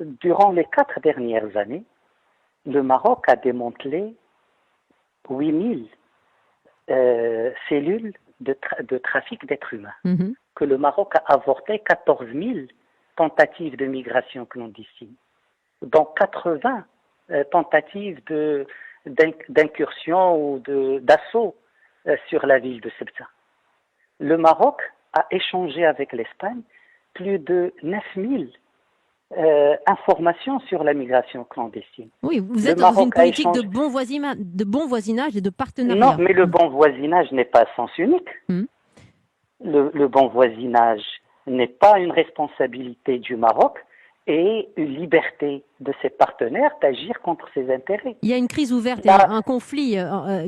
durant les 4 dernières années, le Maroc a démantelé 8000 cellules de trafic d'êtres humains. Mhm. Que le Maroc a avorté 14 000 tentatives de migration clandestine, dont 80 tentatives d'incursion ou d'assaut sur la ville de Ceuta. Le Maroc a échangé avec l'Espagne plus de 9000 informations sur la migration clandestine. Oui, vous Le êtes dans une Maroc a politique échangé... de bon voisinage et de Non, partenariat. mais le bon voisinage n'est pas à sens unique. Mhm. Le bon voisinage n'est pas une responsabilité du Maroc et une liberté de ses partenaires d'agir contre ses intérêts. Il y a une crise ouverte et Là, un conflit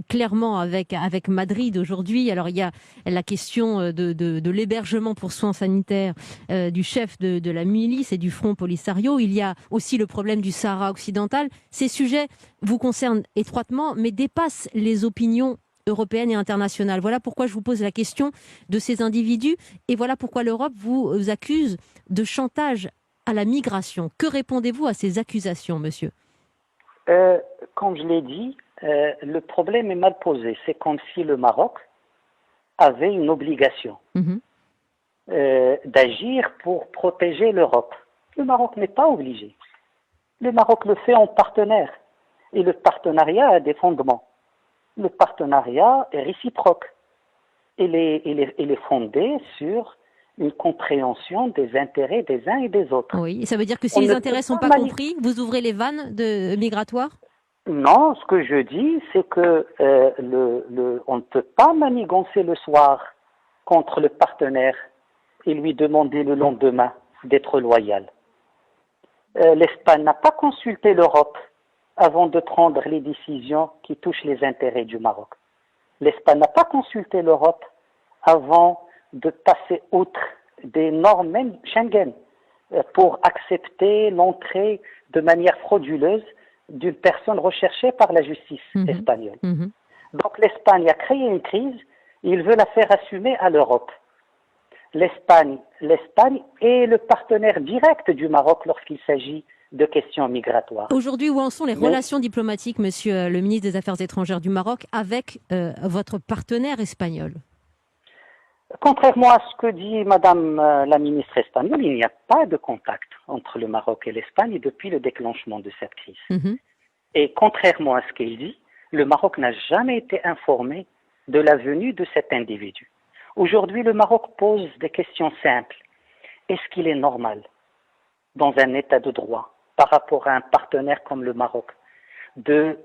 clairement avec Madrid aujourd'hui. Alors il y a la question de l'hébergement pour soins sanitaires du chef de la milice et du Front Polisario. Il y a aussi le problème du Sahara occidental. Ces sujets vous concernent étroitement, mais dépassent les opinions européennes et internationales. Voilà pourquoi je vous pose la question de ces individus et voilà pourquoi l'Europe vous accuse de chantage à la migration. Que répondez-vous à ces accusations, monsieur ? comme je l'ai dit, le problème est mal posé. C'est comme si le Maroc avait une obligation d'agir pour protéger l'Europe. Le Maroc n'est pas obligé. Le Maroc le fait en partenaire. Et le partenariat a des fondements. Le partenariat est réciproque. Il est fondé sur une compréhension des intérêts des uns et des autres. Oui, et ça veut dire que si les intérêts ne sont pas compris, vous ouvrez les vannes migratoires ? Non, ce que je dis, c'est que on ne peut pas manigancer le soir contre le partenaire et lui demander le lendemain d'être loyal. L'Espagne n'a pas consulté l'Europe avant de prendre les décisions qui touchent les intérêts du Maroc. L'Espagne n'a pas consulté l'Europe avant de passer outre des normes même Schengen pour accepter l'entrée de manière frauduleuse d'une personne recherchée par la justice espagnole. Donc l'Espagne a créé une crise et il veut la faire assumer à l'Europe. L'Espagne est le partenaire direct du Maroc lorsqu'il s'agit de questions migratoires. Aujourd'hui, où en sont les relations diplomatiques, monsieur le ministre des Affaires étrangères du Maroc, avec votre partenaire espagnol ? Contrairement à ce que dit madame la ministre espagnole, il n'y a pas de contact entre le Maroc et l'Espagne depuis le déclenchement de cette crise. Et contrairement à ce qu'elle dit, le Maroc n'a jamais été informé de la venue de cet individu. Aujourd'hui, le Maroc pose des questions simples. Est-ce qu'il est normal, dans un état de droit, par rapport à un partenaire comme le Maroc, de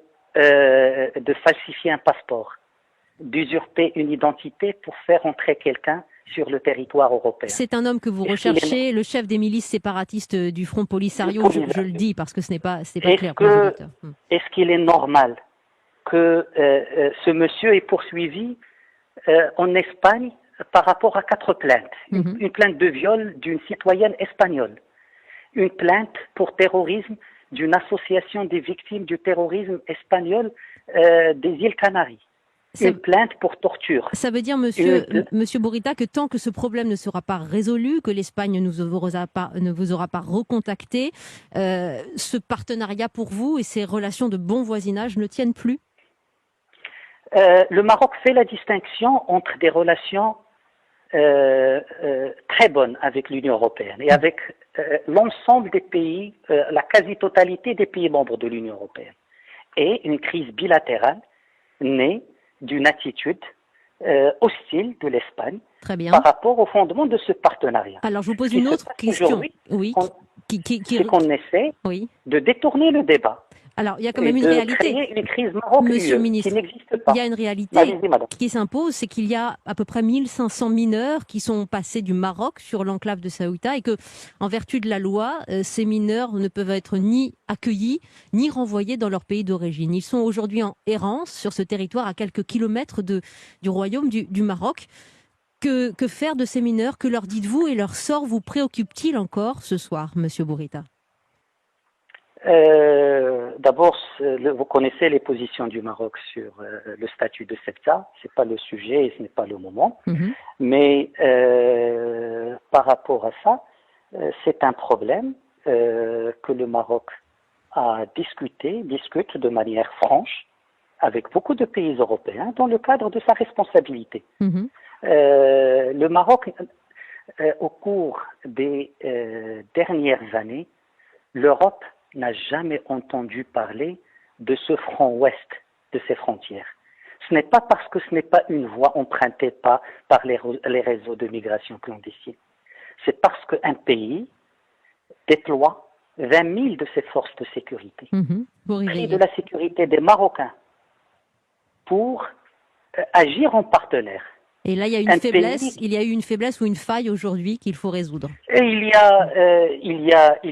falsifier un passeport, d'usurper une identité pour faire entrer quelqu'un sur le territoire européen? C'est un homme que vous recherchez, le chef des milices séparatistes du Front Polisario, je le dis parce que ce n'est pas clair pour les auditeurs. Est-ce qu'il est normal que ce monsieur est poursuivi en Espagne par rapport à 4 plaintes? Une plainte de viol d'une citoyenne espagnole, une plainte pour terrorisme d'une association des victimes du terrorisme espagnol des îles Canaries, une plainte pour torture. Ça veut dire, monsieur Bourita, que tant que ce problème ne sera pas résolu, que l'Espagne ne vous aura pas recontacté, ce partenariat pour vous et ces relations de bon voisinage ne tiennent plus? Le Maroc fait la distinction entre des relations très bonnes avec l'Union européenne et avec l'ensemble des pays, la quasi-totalité des pays membres de l'Union européenne, et une crise bilatérale née d'une attitude hostile de l'Espagne par rapport au fondement de ce partenariat. Alors je vous pose une autre question. C'est qu'on essaie de détourner le débat. Alors, il y a quand même une réalité, une crise monsieur le ministre, qui n'existe pas. Il y a une réalité qui s'impose, c'est qu'il y a à peu près 1500 mineurs qui sont passés du Maroc sur l'enclave de Ceuta et que, en vertu de la loi, ces mineurs ne peuvent être ni accueillis, ni renvoyés dans leur pays d'origine. Ils sont aujourd'hui en errance sur ce territoire à quelques kilomètres du royaume du Maroc. Que faire de ces mineurs? Que leur dites-vous et leur sort vous préoccupe-t-il encore ce soir, monsieur Bourita? D'abord, vous connaissez les positions du Maroc sur le statut de Ceuta. C'est pas le sujet et ce n'est pas le moment. Mais par rapport à ça, c'est un problème que que le Maroc discute de manière franche avec beaucoup de pays européens dans le cadre de sa responsabilité. Le Maroc, au cours des dernières années, l'Europe n'a jamais entendu parler de ce front ouest de ses frontières. Ce n'est pas parce que ce n'est pas une voie empruntée par les réseaux de migration clandestine. C'est parce qu'un pays déploie 20 000 de ses forces de sécurité, pris de la sécurité des Marocains pour agir en partenaire. Et là, il y a une faiblesse. Il y a eu une faiblesse ou une faille aujourd'hui qu'il faut résoudre. Et il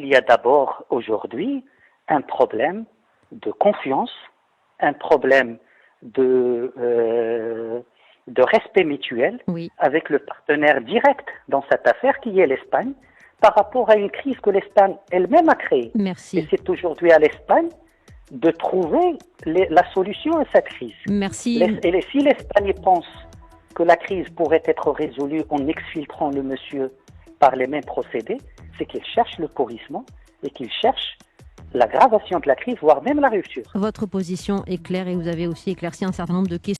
y a d'abord aujourd'hui un problème de confiance, un problème de respect mutuel avec le partenaire direct dans cette affaire qui est l'Espagne, par rapport à une crise que l'Espagne elle-même a créée. Merci. Et c'est aujourd'hui à l'Espagne de trouver la solution à cette crise. Merci. Et si l'Espagne pense que la crise pourrait être résolue en exfiltrant le monsieur par les mêmes procédés, c'est qu'il cherche le pourrissement et qu'il cherche l'aggravation de la crise, voire même la rupture. Votre position est claire et vous avez aussi éclairci un certain nombre de questions.